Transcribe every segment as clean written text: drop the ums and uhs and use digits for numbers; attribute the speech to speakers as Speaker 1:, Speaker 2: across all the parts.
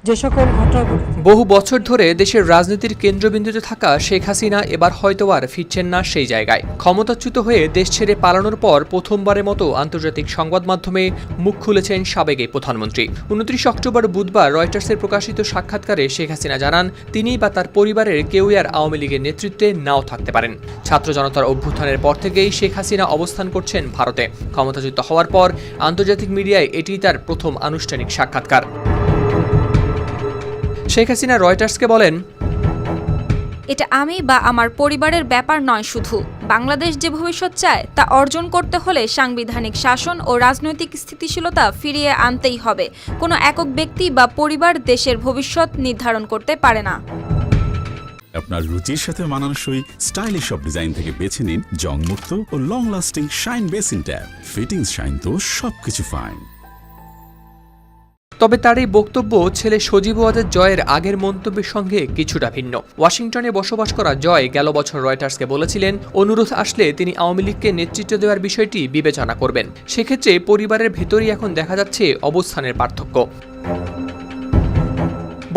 Speaker 1: যে সকল ঘটনা
Speaker 2: বহু বছর ধরে দেশের রাজনীতির কেন্দ্রবিন্দুতে থাকা শেখ হাসিনা এবার হয়তো আর ফিরছেন না সেই জায়গায়। ক্ষমতাচ্যুত হয়ে দেশ ছেড়ে পালানোর পর প্রথমবারের মতো আন্তর্জাতিক সংবাদ মাধ্যমে মুখ খুলেছেন সাবেক এই প্রধানমন্ত্রী। 29 অক্টোবর বুধবার রয়টার্সের প্রকাশিত সাক্ষাৎকারে শেখ হাসিনা জানান, তিনি বা তার পরিবারের কেউই আর আওয়ামী লীগের নেতৃত্বে নাও থাকতে পারেন। ছাত্র জনতার অভ্যুত্থানের পর থেকেই শেখ হাসিনা অবস্থান করছেন ভারতে। ক্ষমতাচ্যুত হওয়ার পর আন্তর্জাতিক মিডিয়ায় এটি তার প্রথম আনুষ্ঠানিক সাক্ষাৎকার। শেখ হাসিনা রয়টার্সকে বলেন,
Speaker 3: এটা আমি বা আমার পরিবারের ব্যাপার নয়, শুধু বাংলাদেশ যে ভবিষ্যৎ চায় তা অর্জন করতে হলে সাংবিধানিক শাসন ও রাজনৈতিক স্থিতিশীলতা ফিরিয়ে আনতেই হবে। কোনো একক ব্যক্তি বা পরিবার দেশের ভবিষ্যৎ নির্ধারণ করতে পারে না।
Speaker 4: আপনার রুচির সাথে মানানসই স্টাইলিশ সব ডিজাইন থেকে বেছে নিন জংমুক্ত ও long lasting shine basin tap. Fittings shine তো সবকিছু ফাইন।
Speaker 2: তবে তার এই বক্তব্য ছেলে সজীব ওয়াজেদ জয়ের আগের মন্তব্যের সঙ্গে কিছুটা ভিন্ন। ওয়াশিংটনে বসবাস করা জয় গেল বছর রয়টার্সকে বলেছিলেন, অনুরোধ আসলে তিনি আওয়ামী লীগকে নেতৃত্ব দেওয়ার বিষয়টি বিবেচনা করবেন। সেক্ষেত্রে পরিবারের ভেতরই এখন দেখা যাচ্ছে অবস্থানের পার্থক্য।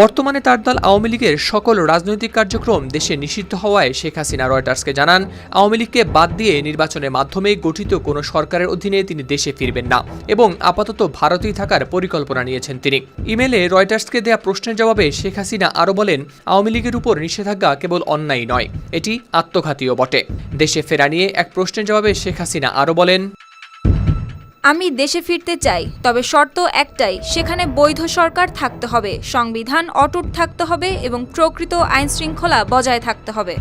Speaker 2: বর্তমানে তার দল আওয়ামী লীগের সকল রাজনৈতিক কার্যক্রম দেশে নিষিদ্ধ হওয়ায় শেখ হাসিনা রয়টার্সকে জানান, আওয়ামী লীগকে বাদ দিয়ে নির্বাচনের মাধ্যমে গঠিত কোনো সরকারের অধীনে তিনি দেশে ফিরবেন না এবং আপাতত ভারতেই থাকার পরিকল্পনা নিয়েছেন তিনি। ইমেলে রয়টার্সকে দেয়া প্রশ্নের জবাবে শেখ হাসিনা আরও বলেন, আওয়ামী লীগের উপর নিষেধাজ্ঞা কেবল অন্যায় নয়, এটি আত্মঘাতীও বটে। দেশে ফেরা নিয়ে এক প্রশ্নের জবাবে শেখ হাসিনা আরও বলেন,
Speaker 3: আমি দেশে ফিরতে চাই, তবে শর্ত একটাই, সেখানে বৈধ সরকার থাকতে হবে, সংবিধান অটুট থাকতে হবে এবং প্রকৃত আইনশৃঙ্খলা বজায় থাকতে হবে।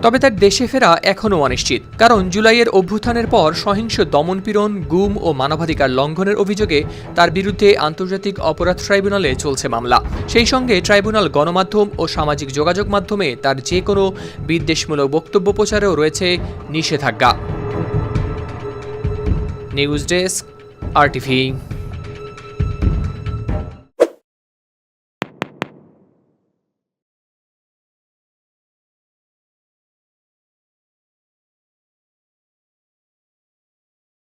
Speaker 2: তবে তার দেশে ফেরা এখনও অনিশ্চিত, কারণ জুলাইয়ের অভ্যুত্থানের পর সহিংস দমনপীড়ন, গুম ও মানবাধিকার লঙ্ঘনের অভিযোগে তার বিরুদ্ধে আন্তর্জাতিক অপরাধ ট্রাইব্যুনালে চলছে মামলা। সেই সঙ্গে ট্রাইব্যুনাল গণমাধ্যম ও সামাজিক যোগাযোগ মাধ্যমে তার যে কোনো বিদ্বেষমূলক বক্তব্য প্রচারেও রয়েছে নিষেধাজ্ঞা। News desk, RTV।